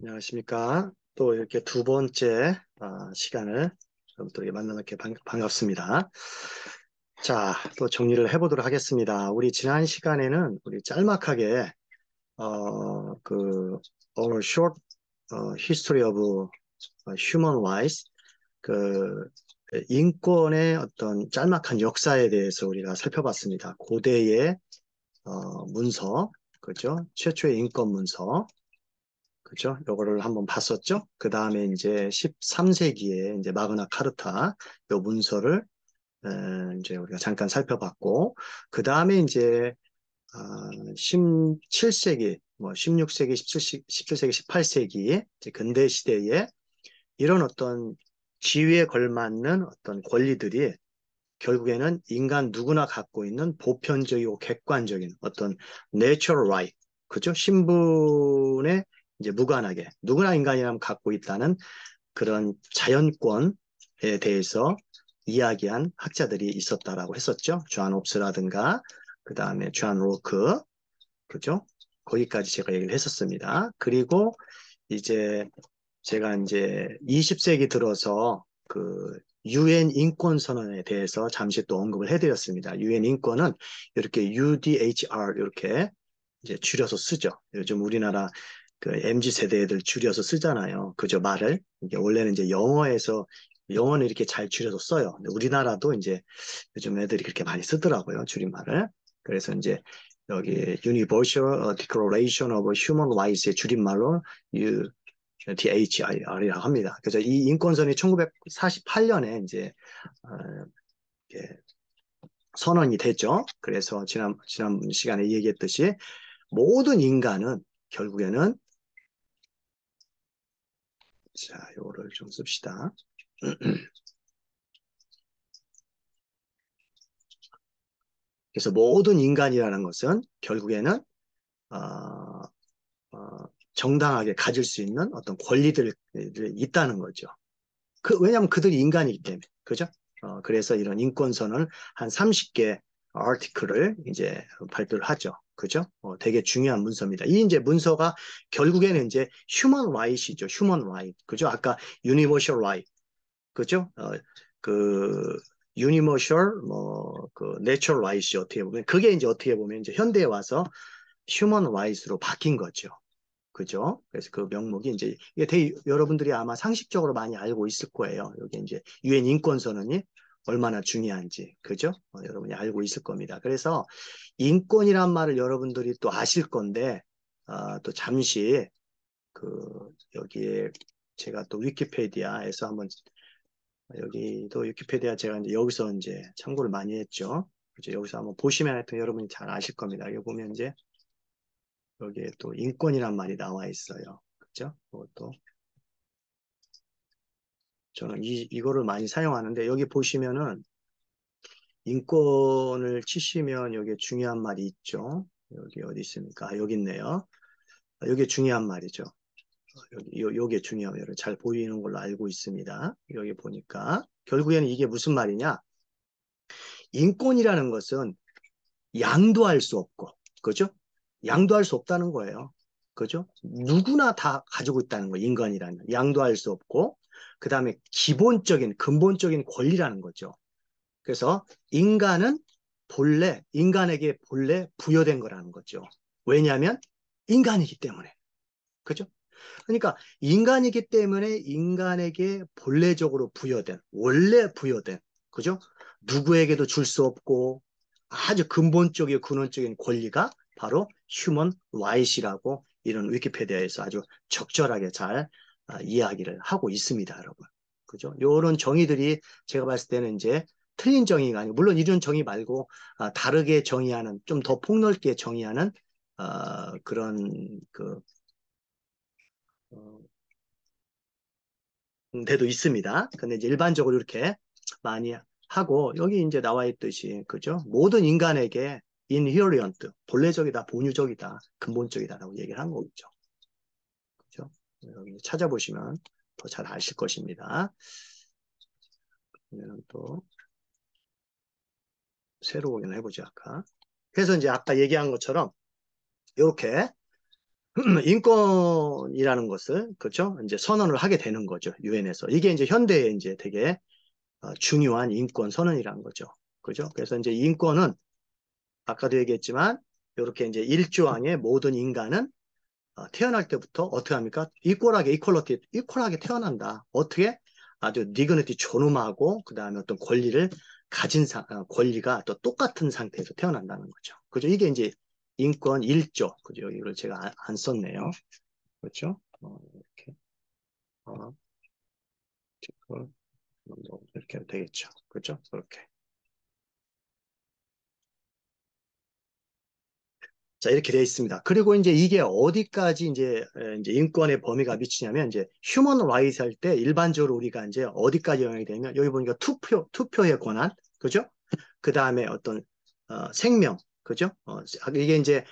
안녕하십니까. 또 이렇게 두 번째 시간을 여러분들에게 만나뵙게 반갑습니다. 자, 또 정리를 해보도록 하겠습니다. 우리 지난 시간에는 우리 짤막하게 our short history of human rights, 그 인권의 어떤 짤막한 역사에 대해서 우리가 살펴봤습니다. 고대의 문서, 그죠? 최초의 인권 문서. 그죠? 요거를 한번 봤었죠? 그 다음에 이제 13세기에 이제 마그나 카르타 요 문서를 이제 우리가 잠깐 살펴봤고, 그 다음에 이제 17세기, 뭐 16세기, 17세기, 18세기 이제 근대 시대에 이런 어떤 지위에 걸맞는 어떤 권리들이 결국에는 인간 누구나 갖고 있는 보편적이고 객관적인 어떤 natural right, 그죠? 신분에 이제 무관하게 누구나 인간이라면 갖고 있다는 그런 자연권에 대해서 이야기한 학자들이 있었다라고 했었죠. 존 옵스라든가 그 다음에 존 로크, 그죠? 거기까지 제가 얘기를 했었습니다. 그리고 이제 제가 이제 20세기 들어서 그 유엔 인권 선언에 대해서 잠시 또 언급을 해드렸습니다. 유엔 인권은 이렇게 UDHR 이렇게 이제 줄여서 쓰죠. 요즘 우리나라 그 MZ 세대들 줄여서 쓰잖아요. 그죠, 말을. 이게 원래는 이제 영어는 이렇게 잘 줄여서 써요. 근데 우리나라도 이제 요즘 애들이 그렇게 많이 쓰더라고요, 줄임말을. 그래서 이제 여기 Universal Declaration of Human Rights의 줄임말로 DHIR이라고 합니다. 그래서 이 인권선이 1948년에 이제 어, 이렇게 선언이 됐죠. 그래서 지난 시간에 얘기했듯이 모든 인간은 결국에는 자, 요거를 좀 씁시다. 그래서 모든 인간이라는 것은 결국에는 어, 정당하게 가질 수 있는 어떤 권리들이 있다는 거죠. 왜냐하면 그들이 인간이기 때문에. 그죠? 그래서 이런 인권선언을 한 30개 아티클을 이제 발표를 하죠. 그죠? 되게 중요한 문서입니다. 이 이제 문서가 결국에는 이제 휴먼 라이트이죠. 휴먼 라이트. 그죠? 아까 유니버셜 라이트. 그죠? 그 유니버셜 그 내추럴 라이트이 어떻게 보면 그게 이제 어떻게 보면 이제 현대에 와서 휴먼 라이트로 바뀐 거죠. 그죠? 그래서 그 명목이 이제 이게 되게 여러분들이 아마 상식적으로 많이 알고 있을 거예요. 여기 이제 유엔 인권선언이 얼마나 중요한지, 그죠? 여러분이 알고 있을 겁니다. 그래서 인권이란 말을 여러분들이 또 아실 건데, 또 잠시 여기에 제가 또 위키페디아에서 한번 여기도 위키페디아 제가 이제 여기서 이제 참고를 많이 했죠. 그죠? 여기서 한번 보시면 하여튼 여러분이 잘 아실 겁니다. 여기 보면 이제 여기에 또 인권이란 말이 나와 있어요. 그죠? 그것도 저는 이거를 많이 사용하는데 여기 보시면은 인권을 치시면 여기에 중요한 말이 있죠. 여기 어디 있습니까? 여기 있네요. 여기 중요한 말이죠. 요게 중요해요. 잘 보이는 걸로 알고 있습니다. 여기 보니까 결국에는 이게 무슨 말이냐? 인권이라는 것은 양도할 수 없고, 그죠? 양도할 수 없다는 거예요. 그죠? 누구나 다 가지고 있다는 거예요. 인간이라는. 양도할 수 없고, 그 다음에 기본적인, 근본적인 권리라는 거죠. 그래서 인간에게 본래 부여된 거라는 거죠. 왜냐하면 인간이기 때문에. 그죠? 그러니까 인간이기 때문에 인간에게 본래적으로 원래 부여된, 그죠? 누구에게도 줄 수 없고 아주 근본적이고 근원적인 권리가 바로 휴먼 라이트라고 이런 위키페디아에서 아주 적절하게 잘 이야기를 하고 있습니다, 여러분. 그죠? 요런 정의들이 제가 봤을 때는 이제 틀린 정의가 아니고, 물론 이런 정의 말고 다르게 정의하는, 좀 더 폭넓게 정의하는 그런 어, 데도 있습니다. 근데 이제 일반적으로 이렇게 많이 하고, 여기 이제 나와 있듯이, 그죠? 모든 인간에게 inherent, 본래적이다, 본유적이다, 근본적이다라고 얘기를 한 거죠. 그죠? 여기 찾아보시면 더 잘 아실 것입니다. 그러면 또 새로 확인을 해보죠, 아까. 그래서 이제 아까 얘기한 것처럼, 이렇게 인권이라는 것을, 그렇죠? 이제 선언을 하게 되는 거죠. 유엔에서. 이게 이제 현대에 이제 되게 중요한 인권 선언이라는 거죠. 그죠? 그래서 이제 인권은 아까도 얘기했지만 이렇게 이제 일조항의 모든 인간은 태어날 때부터 어떻게 합니까? 이퀄하게 태어난다. 어떻게? 아주 디그니티 존엄하고 그다음에 어떤 권리를 가진 권리가 또 똑같은 상태에서 태어난다는 거죠. 그죠? 이게 이제 인권 1조. 그죠? 이걸 제가 안 썼네요. 그렇죠? 이렇게 뭐 이렇게 되겠죠. 그렇죠? 그렇게. 자, 이렇게 되어 있습니다. 그리고 이제 이게 어디까지 이제 인권의 범위가 미치냐면 이제 휴먼 라이트 할 때 일반적으로 우리가 이제 어디까지 영향이 되냐면 여기 보니까 투표의 권한, 그죠? 그 다음에 어떤 생명, 그죠? 이게 이제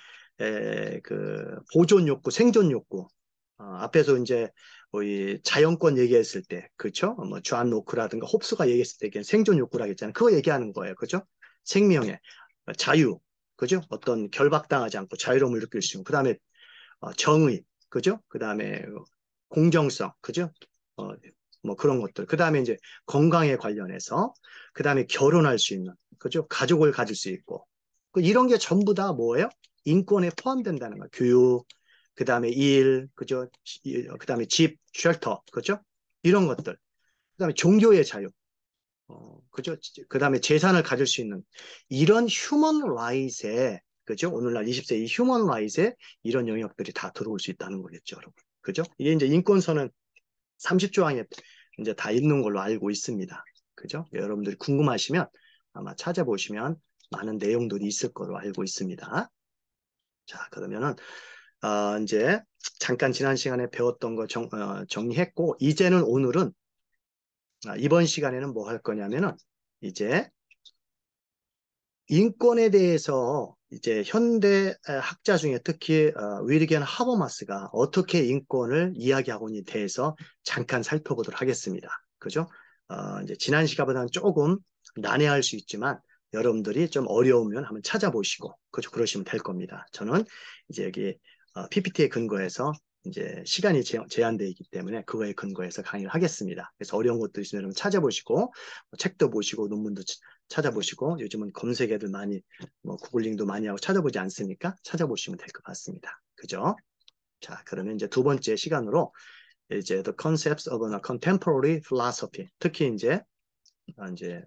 그 보존 욕구, 생존 욕구. 앞에서 이제 이 자연권 얘기했을 때, 그죠? 뭐 존 로크라든가 홉스가 얘기했을 때 이게 생존 욕구라고 했잖아요. 그거 얘기하는 거예요, 그죠? 생명의 자유, 그죠? 어떤 결박당하지 않고 자유로움을 느낄 수 있고, 그 다음에 정의, 그죠? 그 다음에 공정성, 그죠? 어, 뭐 그런 것들. 그 다음에 이제 건강에 관련해서, 그 다음에 결혼할 수 있는, 그죠? 가족을 가질 수 있고. 이런 게 전부 다 뭐예요? 인권에 포함된다는 거예요. 교육, 그 다음에 일, 그죠? 그 다음에 집, 쉘터, 그죠? 이런 것들. 그 다음에 종교의 자유. 그죠? 그 다음에 재산을 가질 수 있는 이런 휴먼 라이트에, 그죠? 오늘날 20세 이 휴먼 라이트에 이런 영역들이 다 들어올 수 있다는 거겠죠, 여러분. 그죠? 이게 이제 인권서는 30조 항에 이제 다 있는 걸로 알고 있습니다. 그죠? 여러분들이 궁금하시면 아마 찾아보시면 많은 내용들이 있을 거로 알고 있습니다. 자, 그러면은, 이제 잠깐 지난 시간에 배웠던 거 정리했고, 이제는 오늘은, 이번 시간에는 뭐 할 거냐면은, 이제 인권에 대해서 이제 현대 학자 중에 특히 윌리엄 하버마스가 어떻게 인권을 이야기하고에 대해서 잠깐 살펴보도록 하겠습니다. 그죠? 이제 지난 시간보다는 조금 난해할 수 있지만 여러분들이 좀 어려우면 한번 찾아보시고 그죠? 그러시면 될 겁니다. 저는 이제 여기 PPT에 근거해서 이제 시간이 제한되어 있기 때문에 그거에 근거해서 강의를 하겠습니다. 그래서 어려운 것도 있으면 여러분 찾아보시고 책도 보시고 논문도 찾아보시고 요즘은 검색에도 많이 뭐 구글링도 많이 하고 찾아보지 않습니까? 찾아보시면 될 것 같습니다. 그죠? 자, 그러면 이제 두 번째 시간으로 이제 The Concepts of a Contemporary Philosophy 특히 이제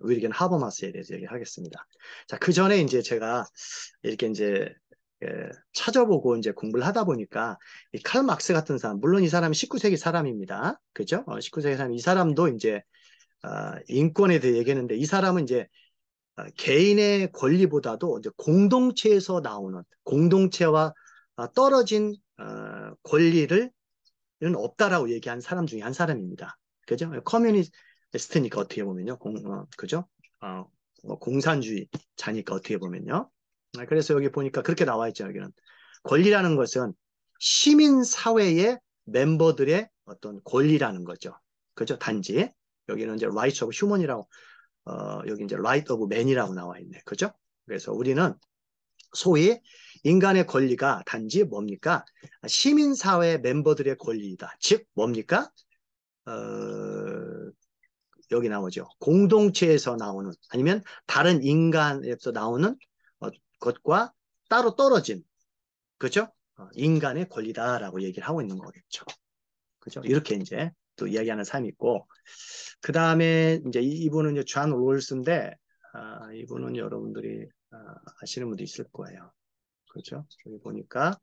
윌리엄 하버마스에 대해서 얘기하겠습니다. 자, 그 전에 이제 제가 이렇게 이제 찾아보고 이제 공부를 하다 보니까 이 칼 막스 같은 사람, 물론 이 사람은 19세기 사람입니다. 그죠? 19세기 사람, 이 사람도 이제 인권에 대해 얘기했는데 이 사람은 이제 개인의 권리보다도 이제 공동체에서 나오는 공동체와 떨어진 권리를 없다라고 얘기한 사람 중에 한 사람입니다. 그죠? 커뮤니스트니까 어떻게 보면요. 그죠? 뭐 공산주의자니까 어떻게 보면요. 그래서 여기 보니까 그렇게 나와 있죠. 여기는 권리라는 것은 시민 사회의 멤버들의 어떤 권리라는 거죠. 그죠? 단지 여기는 이제 rights of human이라고 여기 이제 right of man이라고 나와 있네. 그죠? 그래서 우리는 소위 인간의 권리가 단지 뭡니까? 시민사회 멤버들의 권리이다. 즉, 뭡니까? 어, 여기 나오죠. 공동체에서 나오는, 아니면 다른 인간에서 나오는 것과 따로 떨어진, 그죠? 인간의 권리다라고 얘기를 하고 있는 거겠죠. 그죠? 이렇게 이제 또 이야기하는 사람이 있고, 그 다음에 이제 이분은 이제 존 롤스인데, 이분은 여러분들이 아시는 분도 있을 거예요. 그렇죠? 여기 보니까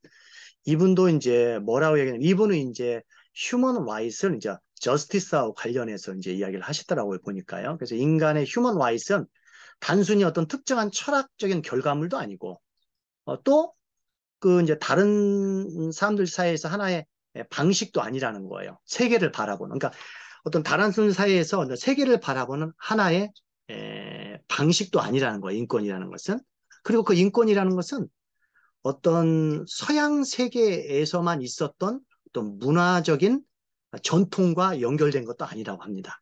이분도 이제 뭐라고 얘기하냐면 이분은 이제 휴먼 라이트를 이제 저스티스하고 관련해서 이제 이야기를 하시더라고요. 보니까요. 그래서 인간의 휴먼 라이트는 단순히 어떤 특정한 철학적인 결과물도 아니고 또 그 이제 다른 사람들 사이에서 하나의 방식도 아니라는 거예요. 세계를 바라보는. 그러니까 어떤 다른 사람들 사이에서 세계를 바라보는 하나의 방식도 아니라는 거예요. 인권이라는 것은. 그리고 그 인권이라는 것은 어떤 서양 세계에서만 있었던 어떤 문화적인 전통과 연결된 것도 아니라고 합니다.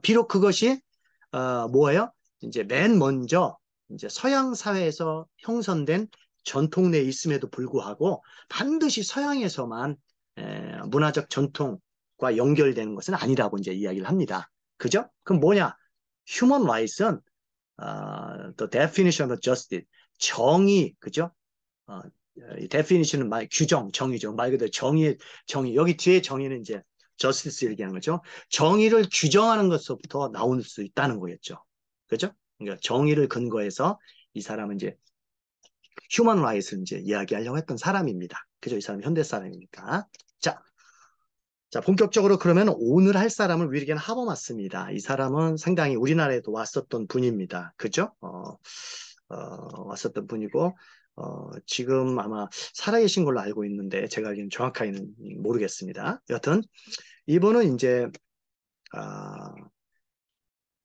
비록 그것이 뭐예요? 이제 맨 먼저 이제 서양 사회에서 형성된 전통 내에 있음에도 불구하고 반드시 서양에서만 문화적 전통과 연결되는 것은 아니라고 이제 이야기를 합니다. 그죠? 그럼 뭐냐? Human rights은 the definition of justice, 정의, 그죠? 이 definition은 말 규정, 정의죠. 말 그대로 정의. 여기 뒤에 정의는 이제 justice 얘기하는 거죠. 정의를 규정하는 것부터 나올 수 있다는 거겠죠. 그죠? 그러니까 정의를 근거해서 이 사람은 이제 human rights를 이제 이야기하려고 했던 사람입니다. 그죠? 이 사람은 현대 사람이니까. 자, 본격적으로 그러면 오늘 할 사람은 윌리엄 하버마스입니다. 이 사람은 상당히 우리나라에도 왔었던 분입니다. 그죠? 왔었던 분이고, 지금 아마 살아계신 걸로 알고 있는데, 제가 알기는 정확하게는 모르겠습니다. 여튼, 이분은 이제,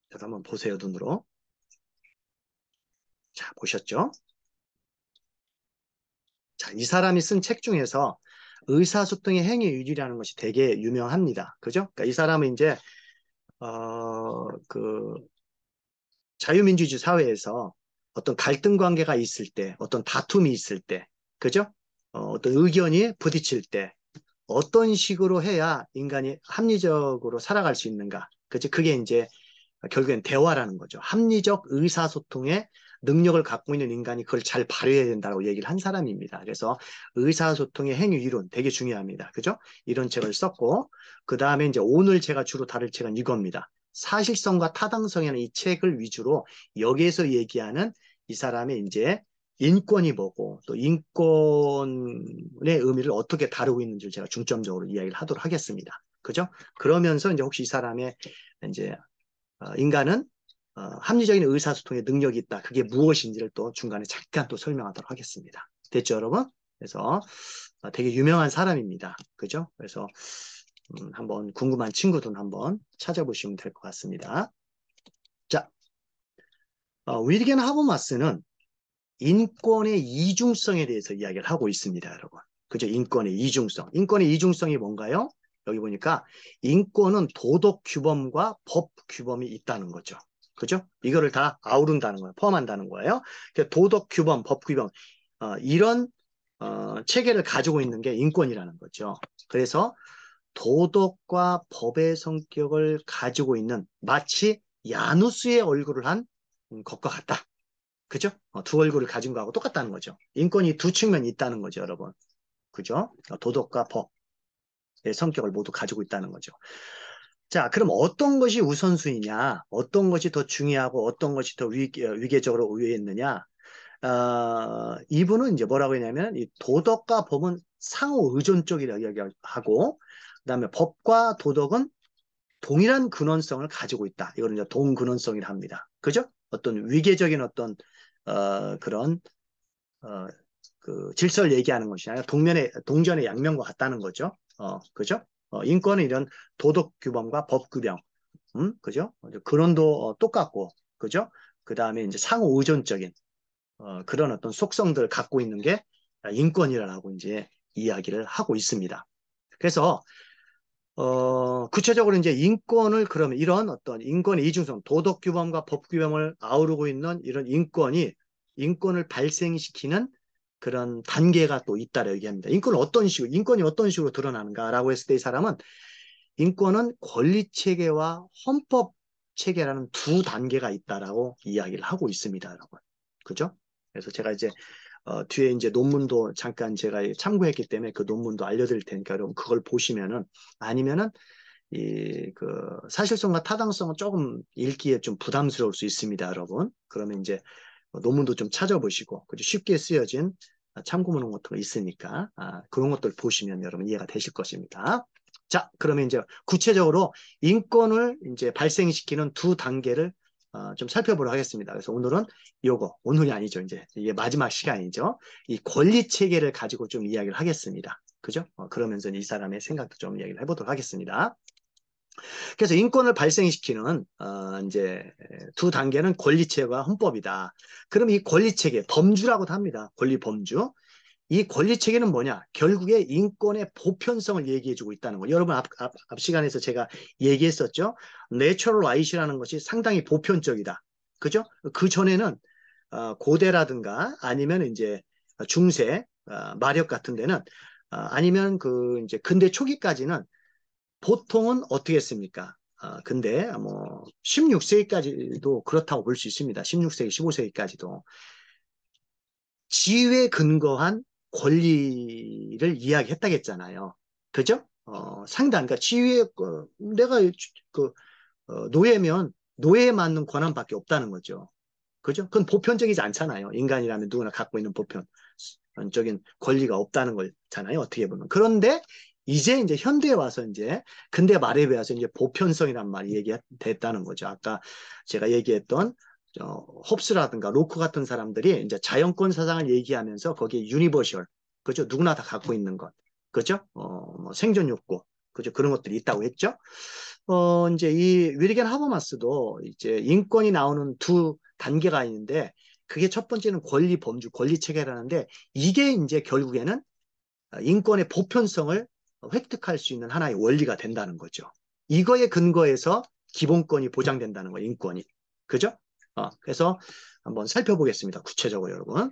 제가 한번 보세요, 눈으로. 자, 보셨죠? 자, 이 사람이 쓴 책 중에서 의사소통의 행위율이라는 것이 되게 유명합니다. 그죠? 그러니까 이 사람은 이제, 그, 자유민주주의 사회에서 어떤 갈등 관계가 있을 때, 어떤 다툼이 있을 때, 그죠? 어떤 의견이 부딪힐 때, 어떤 식으로 해야 인간이 합리적으로 살아갈 수 있는가? 그죠? 그게 이제 결국엔 대화라는 거죠. 합리적 의사소통의 능력을 갖고 있는 인간이 그걸 잘 발휘해야 된다고 얘기를 한 사람입니다. 그래서 의사소통의 행위 이론 되게 중요합니다. 그죠? 이런 책을 썼고, 그 다음에 이제 오늘 제가 주로 다룰 책은 이겁니다. 사실성과 타당성이라는 이 책을 위주로 여기에서 얘기하는 이 사람의 이제 인권이 뭐고 또 인권의 의미를 어떻게 다루고 있는지를 제가 중점적으로 이야기를 하도록 하겠습니다. 그죠? 그러면서 이제 혹시 이 사람의 이제 인간은 합리적인 의사소통의 능력이 있다. 그게 무엇인지를 또 중간에 잠깐 또 설명하도록 하겠습니다. 됐죠, 여러분? 그래서 되게 유명한 사람입니다. 그죠? 그래서 한번 궁금한 친구들은 한번 찾아보시면 될 것 같습니다. 자, 윌리엄 하버마스는 인권의 이중성에 대해서 이야기를 하고 있습니다, 여러분. 그죠? 인권의 이중성. 인권의 이중성이 뭔가요? 여기 보니까 인권은 도덕 규범과 법 규범이 있다는 거죠. 그죠? 이거를 다 아우른다는 거예요. 포함한다는 거예요. 그러니까 도덕 규범, 법 규범, 이런 체계를 가지고 있는 게 인권이라는 거죠. 그래서 도덕과 법의 성격을 가지고 있는 마치 야누스의 얼굴을 한 것과 같다. 그죠? 두 얼굴을 가진 거하고 똑같다는 거죠. 인권이 두 측면이 있다는 거죠, 여러분. 그죠? 도덕과 법의 성격을 모두 가지고 있다는 거죠. 자, 그럼 어떤 것이 우선순위냐? 어떤 것이 더 중요하고 어떤 것이 더 위계적으로 우위했느냐? 이분은 이제 뭐라고 했냐면, 이 도덕과 법은 상호 의존적이라고 이야기하고, 그다음에 법과 도덕은 동일한 근원성을 가지고 있다. 이거는 이제 동근원성이라 합니다. 그죠? 어떤 위계적인 어떤 그런 그 질서를 얘기하는 것이 아니라 동전의 양면과 같다는 거죠. 그죠? 인권은 이런 도덕 규범과 법 규범, 그죠? 근원도 똑같고, 그죠? 그 다음에 이제 상호 의존적인 그런 어떤 속성들을 갖고 있는 게 인권이라고 이제 이야기를 하고 있습니다. 그래서 구체적으로 이제 인권을 그러면 이런 어떤 인권의 이중성, 도덕 규범과 법 규범을 아우르고 있는 이런 인권을 발생시키는 그런 단계가 또 있다라고 얘기합니다. 인권이 어떤 식으로 드러나는가라고 했을 때 이 사람은 인권은 권리 체계와 헌법 체계라는 두 단계가 있다라고 이야기를 하고 있습니다, 여러분. 그죠? 그래서 제가 이제 뒤에 이제 논문도 잠깐 제가 참고했기 때문에 그 논문도 알려드릴 테니까 여러분 그걸 보시면은 아니면은 그 사실성과 타당성은 조금 읽기에 좀 부담스러울 수 있습니다, 여러분. 그러면 이제 논문도 좀 찾아보시고 쉽게 쓰여진 참고문 같은 거 있으니까 그런 것들 보시면 여러분 이해가 되실 것입니다. 자, 그러면 이제 구체적으로 인권을 이제 발생시키는 두 단계를 좀 살펴보도록 하겠습니다. 그래서 오늘이 아니죠. 이제 이게 마지막 시간이죠. 이 권리 체계를 가지고 좀 이야기를 하겠습니다. 그죠? 그러면서 이 사람의 생각도 좀 이야기를 해보도록 하겠습니다. 그래서 인권을 발생시키는 이제 두 단계는 권리체계와 헌법이다. 그럼 이 권리체계, 범주라고도 합니다. 권리범주. 이 권리체계는 뭐냐? 결국에 인권의 보편성을 얘기해주고 있다는 거예요. 여러분 앞 시간에서 제가 얘기했었죠. 내추럴 라이트라는 것이 상당히 보편적이다. 그죠? 그 전에는 고대라든가 아니면 이제 중세, 마력 같은 데는 아니면 그 이제 근대 초기까지는 보통은 어떻게 했습니까? 근데 뭐 16세기까지도 그렇다고 볼 수 있습니다. 16세기, 15세기까지도 지위에 근거한 권리를 이야기했다겠잖아요. 그죠? 상당, 그러니까 지위에 내가 그 노예면 노예에 맞는 권한밖에 없다는 거죠. 그죠? 그건 보편적이지 않잖아요. 인간이라면 누구나 갖고 있는 보편적인 권리가 없다는 거잖아요. 어떻게 보면. 그런데 이제 현대에 와서 이제 근대 말에 비해서 이제 보편성이란 말이 얘기됐다는 거죠. 아까 제가 얘기했던 홉스라든가 로크 같은 사람들이 이제 자연권 사상을 얘기하면서 거기에 유니버셜, 그죠? 누구나 다 갖고 있는 것, 그죠? 뭐 생존 욕구, 그죠? 그런 것들이 있다고 했죠. 이제 이 윌리겐 하버마스도 이제 인권이 나오는 두 단계가 있는데 그게 첫 번째는 권리 범주, 권리 체계라는데 이게 이제 결국에는 인권의 보편성을 획득할 수 있는 하나의 원리가 된다는 거죠. 이거에 근거해서 기본권이 보장된다는 거예요, 인권이. 그죠? 그래서 한번 살펴보겠습니다. 구체적으로 여러분.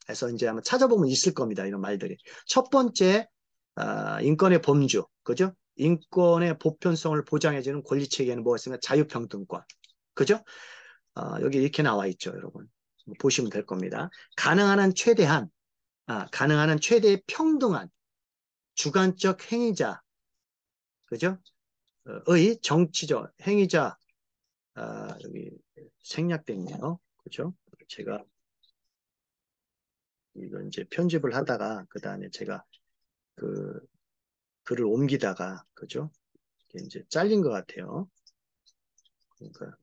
그래서 이제 한번 찾아보면 있을 겁니다. 이런 말들이. 첫 번째, 인권의 범주. 그죠? 인권의 보편성을 보장해주는 권리 체계는 뭐가 있습니까? 자유평등권. 그죠? 여기 이렇게 나와 있죠, 여러분. 보시면 될 겁니다. 가능한 한 최대한, 가능한 한 최대의 평등한 주관적 행위자, 그죠? 의 정치적 행위자, 여기 생략돼 있네요. 그죠? 제가 이거 이제 편집을 하다가 그 다음에 제가 그 글을 옮기다가 그죠? 이게 이제 잘린 것 같아요. 그러니까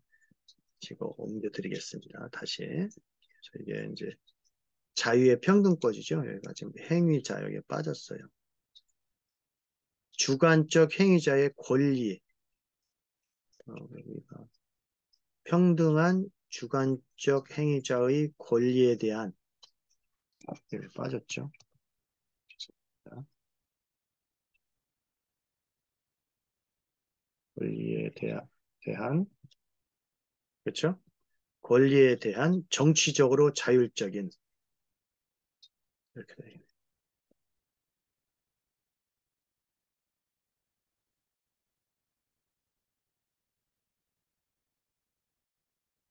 제가 옮겨드리겠습니다. 다시. 그래서 이게 이제 자유의 평등권이죠. 여기가 지금 행위자 여기에 빠졌어요. 주관적 행위자의 권리, 여기가 평등한 주관적 행위자의 권리에 대한 여기 빠졌죠. 권리에 대한 그렇죠? 권리에 대한 정치적으로 자율적인 이렇게 돼요.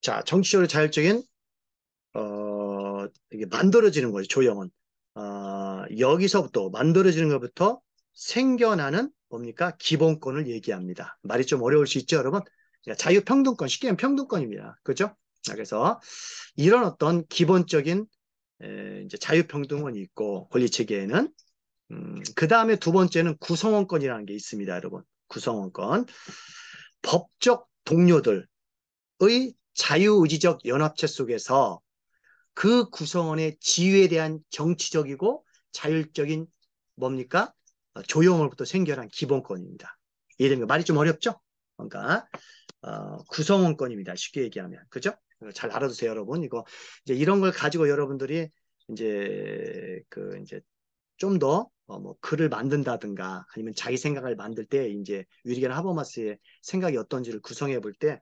자, 정치적으로 자율적인 이게 만들어지는 거죠. 조형은 여기서부터 만들어지는 것부터 생겨나는 뭡니까? 기본권을 얘기합니다. 말이 좀 어려울 수 있죠, 여러분? 그러니까 자유평등권, 쉽게 하면 평등권입니다. 그죠? 자, 그래서 이런 어떤 기본적인 이제 자유평등권이 있고 권리 체계에는 그 다음에 두 번째는 구성원권이라는 게 있습니다, 여러분. 구성원권. 법적 동료들의 자유의지적 연합체 속에서 그 구성원의 지위에 대한 정치적이고 자율적인 뭡니까? 조형으로부터 생겨난 기본권입니다. 이해됩니까? 말이 좀 어렵죠? 그러니까 구성원권입니다. 쉽게 얘기하면. 그죠? 잘 알아두세요, 여러분. 이거 이제 이런 걸 가지고 여러분들이 이제 좀 더 뭐 글을 만든다든가 아니면 자기 생각을 만들 때 이제 윌리엄 하버마스의 생각이 어떤지를 구성해 볼 때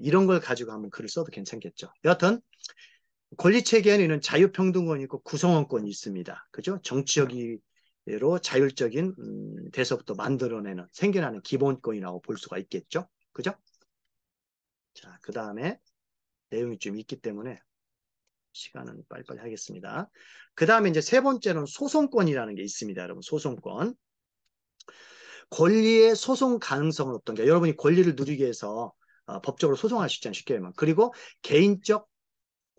이런 걸 가지고 한번 글을 써도 괜찮겠죠. 여하튼 권리 체계에는 자유평등권이 있고 구성원권이 있습니다. 그죠? 정치적으로 자율적인 데서부터 만들어내는 생겨나는 기본권이라고 볼 수가 있겠죠. 그죠? 자, 그 다음에 내용이 좀 있기 때문에 시간은 빨리빨리 하겠습니다. 그 다음에 이제 세 번째는 소송권이라는 게 있습니다. 여러분, 소송권. 권리의 소송 가능성은 어떤가? 여러분이 권리를 누리기 위해서 법적으로 소송할 수 있잖아요. 쉽게 말하면. 그리고 개인적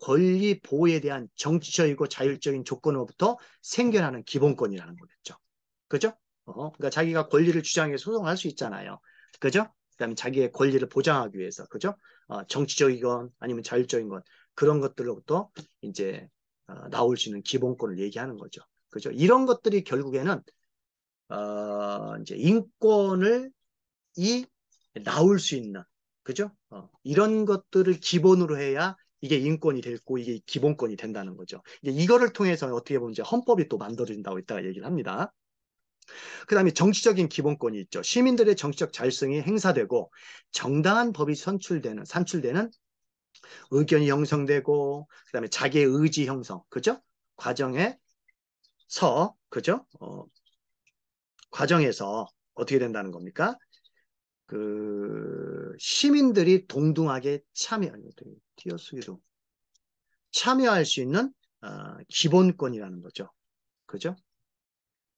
권리 보호에 대한 정치적이고 자율적인 조건으로부터 생겨나는 기본권이라는 거겠죠. 그죠? 그러니까 자기가 권리를 주장해서 소송할 수 있잖아요. 그죠? 그다음에 자기의 권리를 보장하기 위해서, 그죠? 정치적인 건 아니면 자율적인 건 그런 것들로부터 이제 나올 수 있는 기본권을 얘기하는 거죠. 그죠? 이런 것들이 결국에는 이제 인권을 나올 수 있는, 그죠? 이런 것들을 기본으로 해야 이게 인권이 되고 이게 기본권이 된다는 거죠. 이제 이거를 통해서 어떻게 보면 이제 헌법이 또 만들어진다고 이따가 얘기를 합니다. 그 다음에 정치적인 기본권이 있죠. 시민들의 정치적 자율성이 행사되고 정당한 법이 산출되는 의견이 형성되고 그 다음에 자기의 의지 형성, 그죠? 과정에서, 그죠? 과정에서 어떻게 된다는 겁니까? 그 시민들이 동등하게 띄어쓰기도 참여할 수 있는 기본권이라는 거죠. 그죠?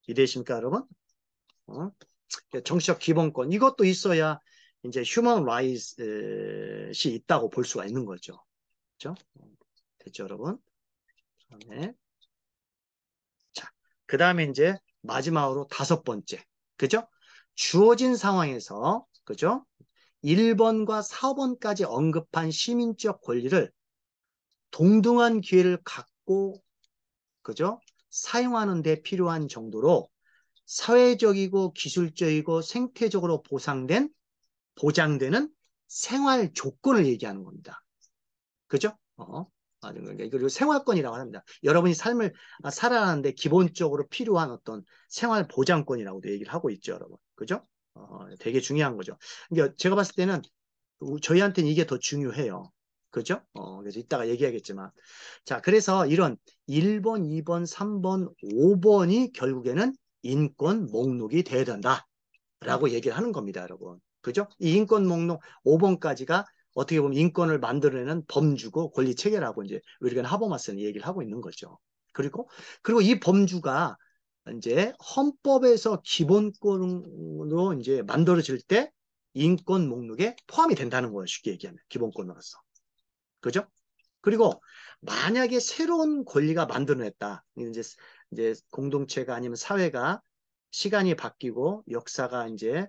이해되십니까, 여러분? 어? 정치적 기본권 이것도 있어야 이제 휴먼 라이트이 있다고 볼 수가 있는 거죠. 그죠? 됐죠, 여러분? 그다음에 자, 그다음에 이제 마지막으로 다섯 번째. 그죠? 주어진 상황에서 그죠? 1번과 4번까지 언급한 시민적 권리를 동등한 기회를 갖고 그죠? 사용하는 데 필요한 정도로 사회적이고 기술적이고 생태적으로 보장되는 생활 조건을 얘기하는 겁니다. 그죠? 맞은 거니까 이걸 생활권이라고 합니다. 여러분이 삶을 살아가는데 기본적으로 필요한 어떤 생활 보장권이라고도 얘기를 하고 있죠, 여러분. 그죠? 되게 중요한 거죠. 그러니까 제가 봤을 때는 저희한테는 이게 더 중요해요. 그죠? 그래서 이따가 얘기하겠지만. 자, 그래서 이런 1번, 2번, 3번, 5번이 결국에는 인권 목록이 돼야 된다. 라고 얘기를 하는 겁니다, 여러분. 그죠? 이 인권 목록 5번까지가 어떻게 보면 인권을 만들어내는 범주고 권리 체계라고 이제 우리가 하버마스는 얘기를 하고 있는 거죠. 그리고 이 범주가 이제 헌법에서 기본권으로 이제 만들어질 때 인권 목록에 포함이 된다는 거예요. 쉽게 얘기하면 기본권으로서. 그죠? 그리고 만약에 새로운 권리가 만들어냈다. 이제 공동체가 아니면 사회가 시간이 바뀌고 역사가 이제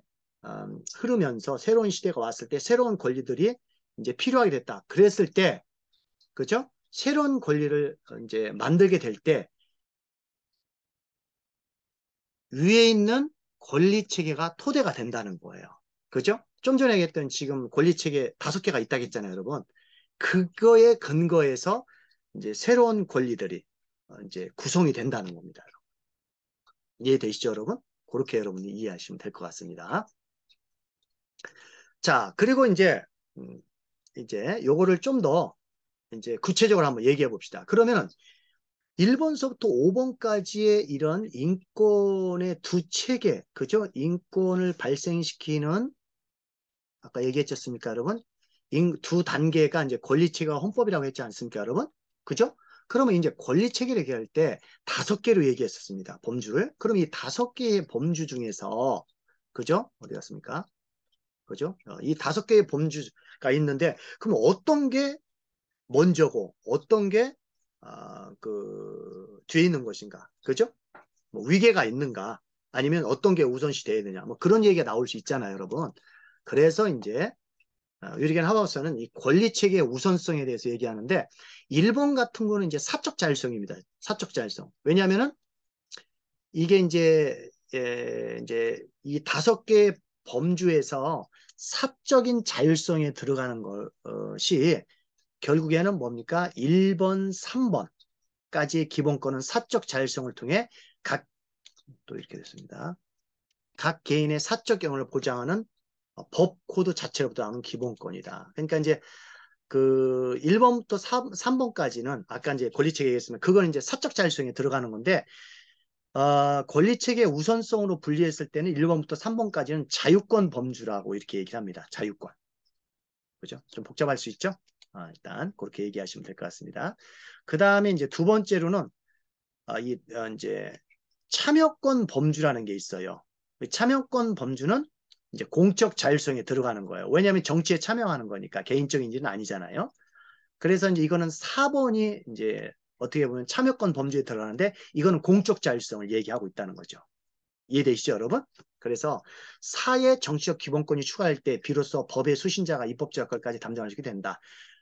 흐르면서 새로운 시대가 왔을 때 새로운 권리들이 이제 필요하게 됐다. 그랬을 때, 그죠? 새로운 권리를 이제 만들게 될 때 위에 있는 권리 체계가 토대가 된다는 거예요. 그죠? 좀 전에 얘기했던 지금 권리 체계 5개가 있다고 했잖아요, 여러분. 그거에 근거해서 이제 새로운 권리들이 이제 구성이 된다는 겁니다. 이해되시죠, 여러분? 그렇게 여러분이 이해하시면 될 것 같습니다. 자, 그리고 이제 요거를 좀 더 이제 구체적으로 한번 얘기해 봅시다. 그러면 1번서부터 5번까지의 이런 인권의 두 체계, 그죠? 인권을 발생시키는 아까 얘기했지 않습니까, 여러분? 두 단계가 이제 권리체계와 헌법이라고 했지 않습니까, 여러분? 그죠? 그러면 이제 권리체계를 얘기할 때 5개로 얘기했었습니다. 범주를. 그럼 이 5개의 범주 중에서, 그죠? 어디 갔습니까? 그죠? 이 5개의 범주가 있는데, 그럼 어떤 게 먼저고, 어떤 게, 뒤에 있는 것인가? 그죠? 뭐 위계가 있는가? 아니면 어떤 게 우선시 돼야 되냐? 뭐 그런 얘기가 나올 수 있잖아요, 여러분. 그래서 이제 유리겐 하우스는 이 권리 체계의 우선성에 대해서 얘기하는데 1번 같은 거는 이제 사적 자율성입니다. 사적 자율성. 왜냐하면은 이게 이제 이 5개의 범주에서 사적인 자율성에 들어가는 것이 결국에는 뭡니까? 1번, 3번까지의 기본권은 사적 자율성을 통해 또 이렇게 됐습니다. 각 개인의 사적 경험을 보장하는 법 코드 자체로부터 나오는 기본권이다. 그러니까 이제 그 1번부터 3번까지는 아까 이제 권리체계 얘기했으면 그건 이제 사적 자율성에 들어가는 건데 권리체계 우선성으로 분리했을 때는 1번부터 3번까지는 자유권 범주라고 이렇게 얘기를 합니다. 자유권. 그죠? 좀 복잡할 수 있죠? 일단 그렇게 얘기하시면 될 것 같습니다. 그 다음에 이제 두 번째로는 이제 참여권 범주라는 게 있어요. 참여권 범주는 이제 공적 자율성에 들어가는 거예요. 왜냐하면 정치에 참여하는 거니까 개인적인 일은 아니잖아요. 그래서 이제 이거는 4번이 이제 어떻게 보면 참여권 범주에 들어가는데 이거는 공적 자율성을 얘기하고 있다는 거죠. 이해되시죠, 여러분? 그래서 사회 정치적 기본권이 추가할 때 비로소 법의 수신자가 입법적 역할까지 담당할 수 있게 된다.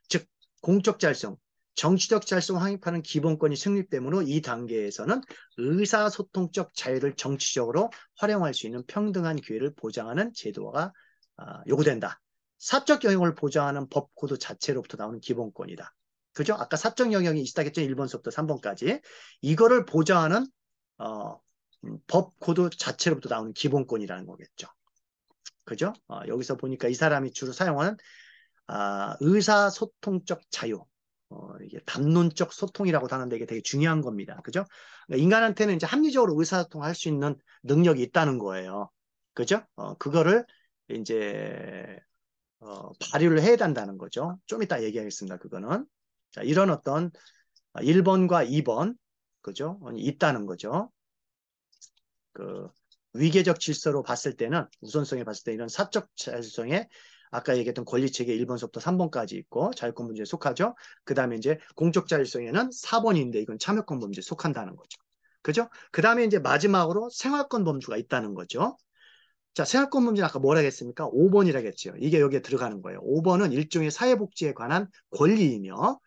즉 공적 자율성, 정치적 자율성을 확립하는 기본권이 성립되므로 이 단계에서는 의사소통적 자유를 정치적으로 활용할 수 있는 평등한 기회를 보장하는 제도가 요구된다. 사적 영역을 보장하는 법 코드 자체로부터 나오는 기본권이다. 그죠? 아까 사적 영역이 있다고 했죠. 1번서부터 3번까지. 이거를 보장하는 법 코드 자체로부터 나오는 기본권이라는 거겠죠. 그죠? 여기서 보니까 이 사람이 주로 사용하는 의사소통적 자유. 이게 담론적 소통이라고 하는데 이게 되게 중요한 겁니다. 그죠? 그러니까 인간한테는 이제 합리적으로 의사소통할 수 있는 능력이 있다는 거예요. 그죠? 그거를 이제 발휘를 해야 된다는 거죠. 좀 이따 얘기하겠습니다. 그거는. 자, 이런 어떤 1번과 2번, 그죠? 있다는 거죠. 그 위계적 질서로 봤을 때는 우선성에 봤을 때 이런 사적 자율성에 아까 얘기했던 권리체계 1번서부터 3번까지 있고 자유권 문제에 속하죠. 그 다음에 이제 공적 자율성에는 4번인데 이건 참여권 범죄에 속한다는 거죠. 그죠? 그 다음에 이제 마지막으로 생활권 범주가 있다는 거죠. 자, 생활권 범죄는 아까 뭐라 했습니까? 5번이라고 했죠. 이게 여기에 들어가는 거예요. 5번은 일종의 사회복지에 관한 권리이며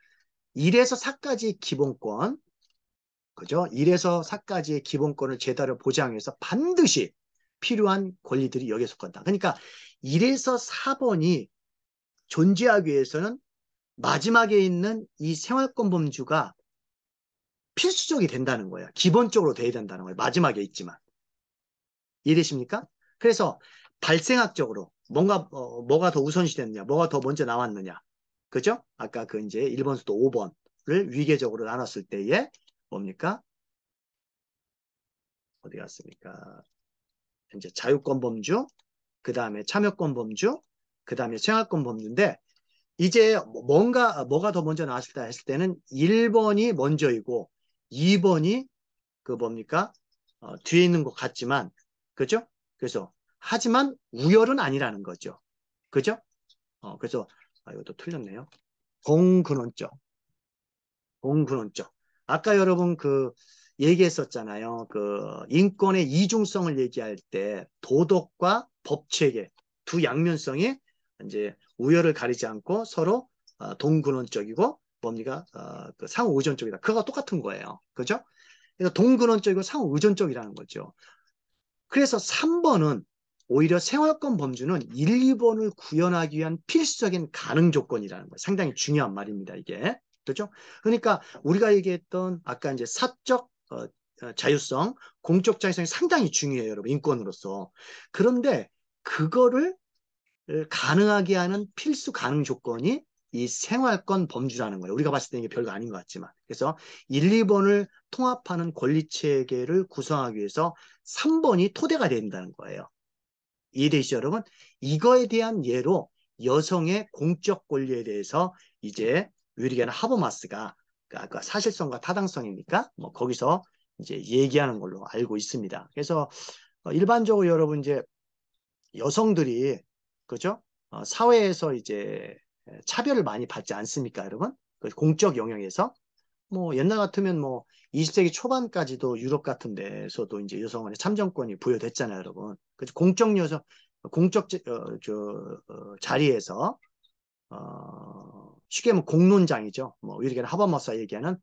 1에서 4까지 기본권, 그죠? 1에서 4까지의 기본권을 제대로 보장해서 반드시 필요한 권리들이 여기에 속한다. 그러니까 1에서 4번이 존재하기 위해서는 마지막에 있는 이 생활권 범주가 필수적이 된다는 거예요. 기본적으로 돼야 된다는 거예요. 마지막에 있지만. 이해되십니까? 그래서 발생학적으로 뭐가 더 우선시 됐느냐, 뭐가 더 먼저 나왔느냐. 그죠? 아까 그 이제 1번부터 5번을 위계적으로 나눴을 때에 뭡니까? 어디 갔습니까? 이제 자유권 범주, 그 다음에 참여권 범주, 그 다음에 생활권 범주인데 이제 뭐가 더 먼저 나왔을까 했을 때는 1번이 먼저이고 2번이 그 뭡니까? 뒤에 있는 것 같지만 그죠? 그래서 하지만 우열은 아니라는 거죠. 그죠? 그래서 이것도 틀렸네요. 공근원적. 공근원적. 아까 여러분 그 얘기했었잖아요. 그 인권의 이중성을 얘기할 때 도덕과 법체계 두 양면성이 이제 우열을 가리지 않고 서로 동근원적이고 뭡니까? 그 상호 의존적이다. 그거가 똑같은 거예요. 그죠? 그래서 동근원적이고 상호 의존적이라는 거죠. 그래서 3번은 오히려 생활권 범주는 1, 2번을 구현하기 위한 필수적인 가능 조건이라는 거예요. 상당히 중요한 말입니다, 이게. 그렇죠? 그러니까 우리가 얘기했던 아까 이제 사적 자유성, 공적 자유성이 상당히 중요해요, 여러분. 인권으로서. 그런데 그거를 가능하게 하는 필수 가능 조건이 이 생활권 범주라는 거예요. 우리가 봤을 때 이게 별거 아닌 것 같지만. 그래서 1, 2번을 통합하는 권리 체계를 구성하기 위해서 3번이 토대가 된다는 거예요. 이해되시죠, 여러분? 이거에 대한 예로 여성의 공적 권리에 대해서 이제 윌리겐 하버마스가 아까 사실성과 타당성이니까 뭐 거기서 이제 얘기하는 걸로 알고 있습니다. 그래서 일반적으로 여러분 이제 여성들이 그죠? 사회에서 이제 차별을 많이 받지 않습니까, 여러분? 그 공적 영역에서 뭐 옛날 같으면 뭐 20세기 초반까지도 유럽 같은 데서도 이제 여성의 참정권이 부여됐잖아요, 여러분. 그죠? 공적 자리에서 쉽게 하면 공론장이죠. 뭐 우리가 하버마사 얘기하는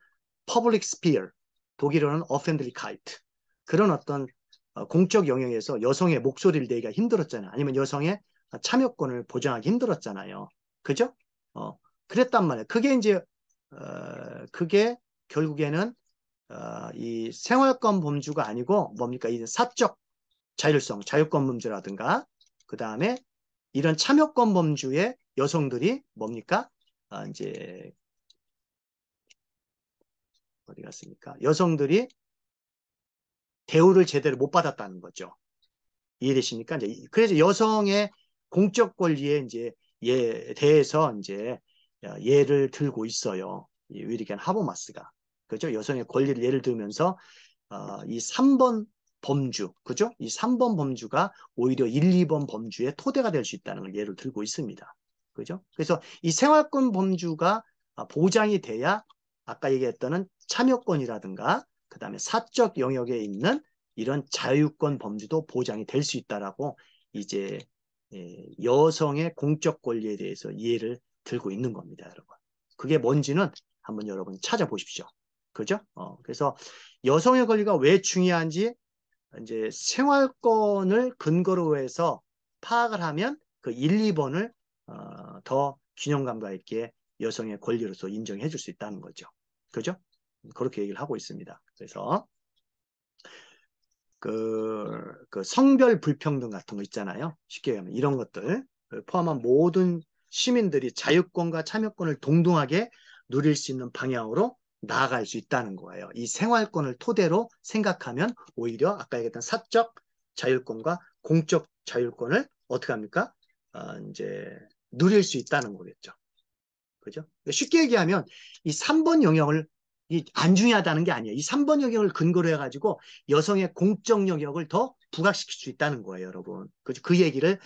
public sphere, 독일어는 Öffentlichkeit. 그런 어떤 공적 영역에서 여성의 목소리를 내기가 힘들었잖아요. 아니면 여성의 참여권을 보장하기 힘들었잖아요. 그죠? 그랬단 말이에요. 그게 결국에는 이 생활권 범주가 아니고 뭡니까? 이 사적 자율성, 자유권 범주라든가 그 다음에 이런 참여권 범주의 여성들이 뭡니까? 이제 어디 갔습니까? 여성들이 대우를 제대로 못 받았다는 거죠. 이해되십니까? 이제 그래서 여성의 공적 권리에 이제 대해서 이제 예를 들고 있어요. 이 윌리겐 하버마스가. 그죠? 여성의 권리를 예를 들면서 이 3번 범주, 그죠? 이 3번 범주가 오히려 1, 2번 범주의 토대가 될 수 있다는 걸 예를 들고 있습니다. 그죠? 그래서 이 생활권 범주가 보장이 돼야 아까 얘기했던 참여권이라든가 그 다음에 사적 영역에 있는 이런 자유권 범주도 보장이 될 수 있다라고 이제 여성의 공적 권리에 대해서 이해를 들고 있는 겁니다, 여러분. 그게 뭔지는 한번 여러분 찾아보십시오. 그죠? 그래서 여성의 권리가 왜 중요한지 이제 생활권을 근거로 해서 파악을 하면 그 1, 2번을 더 균형감과 있게 여성의 권리로서 인정해 줄 수 있다는 거죠. 그죠? 그렇게 얘기를 하고 있습니다. 그래서 그 성별 불평등 같은 거 있잖아요. 쉽게 얘기하면 이런 것들 포함한 모든 시민들이 자유권과 참여권을 동등하게 누릴 수 있는 방향으로 나아갈 수 있다는 거예요. 이 생활권을 토대로 생각하면 오히려 아까 얘기했던 사적 자율권과 공적 자율권을 어떻게 합니까? 이제 누릴 수 있다는 거겠죠. 그죠? 쉽게 얘기하면 이 3번 영역을 안 중요하다는 게 아니에요. 이 3번 영역을 근거로 해가지고 여성의 공적 영역을 더 부각시킬 수 있다는 거예요, 여러분. 그죠? 그 얘기를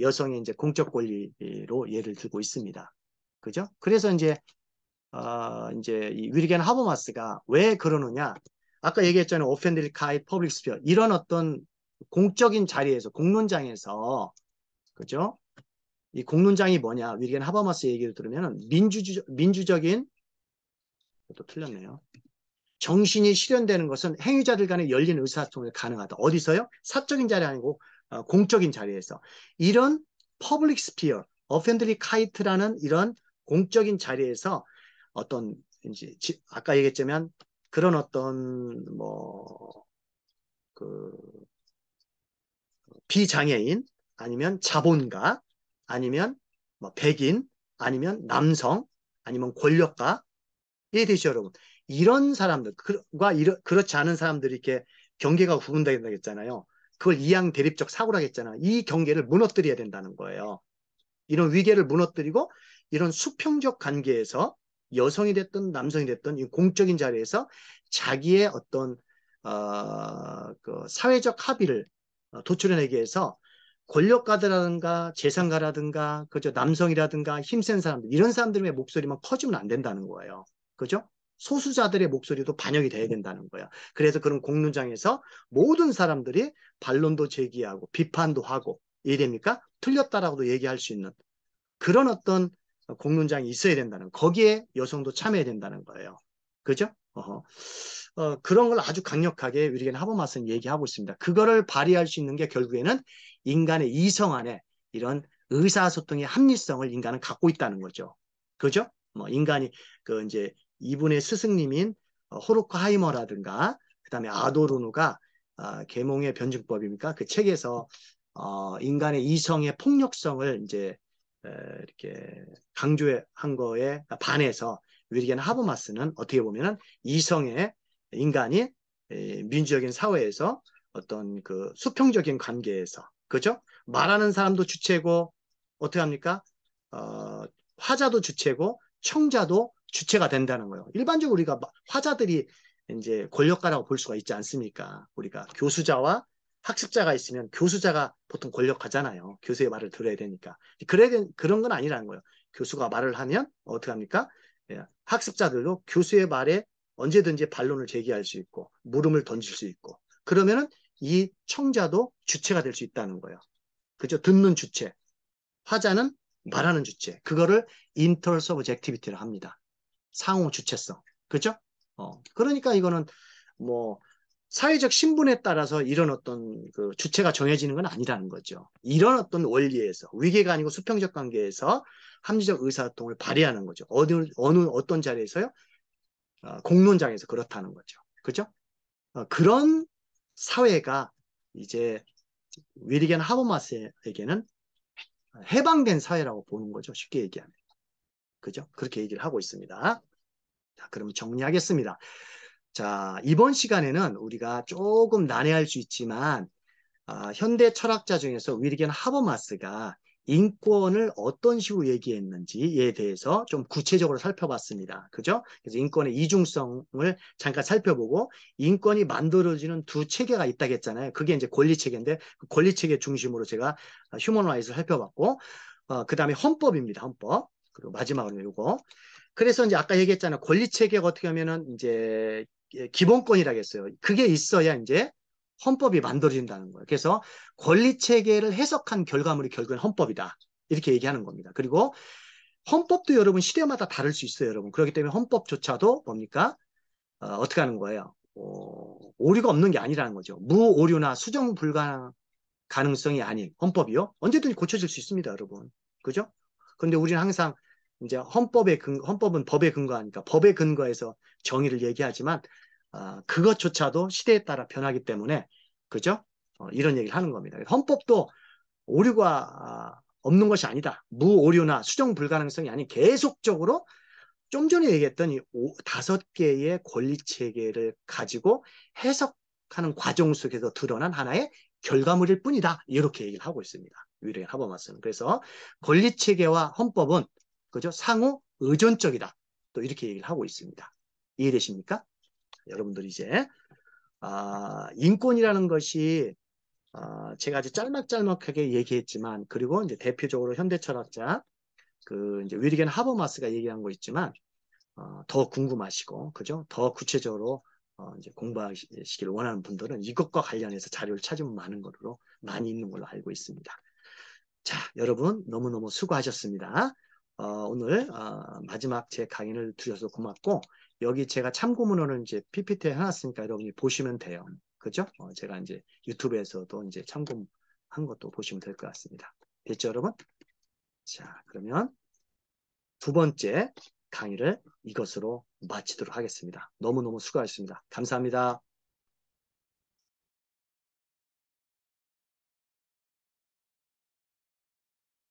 여성의 이제 공적 권리로 예를 들고 있습니다. 그죠? 그래서 이제 이 위리겐 하버마스가 왜 그러느냐? 아까 얘기했잖아요. 오펜들리 카이 퍼블릭 스피어 이런 어떤 공적인 자리에서 공론장에서 그죠? 이 공론장이 뭐냐? 위리겐 하버마스 얘기를 들으면 민주적인 또 틀렸네요. 정신이 실현되는 것은 행위자들 간의 열린 의사소통이 가능하다. 어디서요? 사적인 자리 아니고 공적인 자리에서. 이런 퍼블릭 스피어, 어펜들리 카이트라는 이런 공적인 자리에서 어떤 이제 아까 얘기했지만 그런 어떤 그 비장애인 아니면 자본가 아니면 백인 아니면 남성 아니면 권력가에 대해서 여러분 이런 사람들과 그렇지 않은 사람들이 이렇게 경계가 구분된다고 했잖아요. 그걸 이양 대립적 사고라고 했잖아요. 이 경계를 무너뜨려야 된다는 거예요. 이런 위계를 무너뜨리고 이런 수평적 관계에서 여성이 됐든 남성이 됐든 이 공적인 자리에서 자기의 어떤 그 사회적 합의를 도출해내기 위해서 권력가들라든가 재산가라든가 그죠 남성이라든가 힘센 사람들 이런 사람들의 목소리만 커지면 안 된다는 거예요. 그죠? 소수자들의 목소리도 반영이 돼야 된다는 거예요. 그래서 그런 공론장에서 모든 사람들이 반론도 제기하고 비판도 하고 이해됩니까? 틀렸다라고도 얘기할 수 있는 그런 어떤 공론장이 있어야 된다는 거기에 여성도 참여해야 된다는 거예요. 그죠? 그런 걸 아주 강력하게 위리겐 하버마스는 얘기하고 있습니다. 그거를 발휘할 수 있는 게 결국에는 인간의 이성 안에 이런 의사소통의 합리성을 인간은 갖고 있다는 거죠. 그죠? 인간이 그 이제 이분의 스승님인 호르크하이머라든가 그다음에 아도르노가 계몽의 변증법입니까? 그 책에서 인간의 이성의 폭력성을 이제 이렇게 강조한 거에 반해서 위리겐 하버마스는 어떻게 보면은 이성의 인간이 민주적인 사회에서 어떤 그 수평적인 관계에서 그죠? 말하는 사람도 주체고 어떻게 합니까? 어, 화자도 주체고 청자도 주체가 된다는 거예요. 일반적으로 우리가 화자들이 이제 권력가라고 볼 수가 있지 않습니까? 우리가 교수자와 학습자가 있으면 교수자가 보통 권력하잖아요. 교수의 말을 들어야 되니까. 그런 건 아니라는 거예요. 교수가 말을 하면 어떻게 합니까? 예, 학습자들도 교수의 말에 언제든지 반론을 제기할 수 있고 물음을 던질 수 있고 그러면은 이 청자도 주체가 될 수 있다는 거예요. 그죠? 듣는 주체. 화자는 말하는 주체. 그거를 intersubjectivity를 합니다. 상호 주체성. 그죠? 그러니까 이거는 뭐 사회적 신분에 따라서 이런 어떤 그 주체가 정해지는 건 아니라는 거죠. 이런 어떤 원리에서 위계가 아니고 수평적 관계에서 합리적 의사소통을 발휘하는 거죠. 어떤 자리에서요? 공론장에서 그렇다는 거죠. 그죠? 그런 사회가 이제 위리겐 하버마스에게는 해방된 사회라고 보는 거죠. 쉽게 얘기하면. 그죠? 그렇게 얘기를 하고 있습니다. 자, 그럼 정리하겠습니다. 자, 이번 시간에는 우리가 조금 난해할 수 있지만 현대 철학자 중에서 위리겐 하버마스가 인권을 어떤 식으로 얘기했는지에 대해서 좀 구체적으로 살펴봤습니다. 그죠? 그래서 인권의 이중성을 잠깐 살펴보고 인권이 만들어지는 두 체계가 있다고 했잖아요. 그게 이제 권리 체계인데 그 권리 체계 중심으로 제가 휴먼 라이트를 살펴봤고 그 다음에 헌법입니다. 헌법. 그리고 마지막으로 이거. 그래서 이제 아까 얘기했잖아요. 권리 체계가 어떻게 하면은 이제 기본권이라고 했어요. 그게 있어야 이제 헌법이 만들어진다는 거예요. 그래서 권리 체계를 해석한 결과물이 결국엔 헌법이다. 이렇게 얘기하는 겁니다. 그리고 헌법도 여러분 시대마다 다를 수 있어요, 여러분. 그렇기 때문에 헌법조차도 뭡니까? 어떻게 하는 거예요? 오류가 없는 게 아니라는 거죠. 무오류나 수정 불가능 가능성이 아닌 헌법이요. 언제든지 고쳐질 수 있습니다, 여러분. 그죠? 근데 우리는 항상 이제 헌법은 법에 근거하니까 법에 근거해서 정의를 얘기하지만 그것조차도 시대에 따라 변하기 때문에 그죠? 이런 얘기를 하는 겁니다. 헌법도 오류가 없는 것이 아니다. 무오류나 수정 불가능성이 아닌 계속적으로 좀 전에 얘기했던 이 5개의 권리 체계를 가지고 해석하는 과정 속에서 드러난 하나의 결과물일 뿐이다. 이렇게 얘기를 하고 있습니다. 위례겐 하버마스는. 그래서 권리 체계와 헌법은 그죠? 상호 의존적이다. 또 이렇게 얘기를 하고 있습니다. 이해되십니까? 여러분들 이제 인권이라는 것이 제가 아주 짤막짤막하게 얘기했지만 그리고 이제 대표적으로 현대 철학자 그 이제 위리겐 하버마스가 얘기한 거 있지만 더 궁금하시고 그죠? 더 구체적으로 이제 공부하시길 원하는 분들은 이것과 관련해서 자료를 찾으면 많은 걸로 많이 있는 걸로 알고 있습니다. 자, 여러분 너무너무 수고하셨습니다. 오늘 마지막 제 강의를 들으셔서 고맙고 여기 제가 참고문헌을 이제 PPT에 해놨으니까 여러분이 보시면 돼요. 그죠? 제가 이제 유튜브에서도 이제 참고한 것도 보시면 될 것 같습니다. 됐죠, 여러분? 자, 그러면 두 번째 강의를 이것으로 마치도록 하겠습니다. 너무너무 수고하셨습니다. 감사합니다.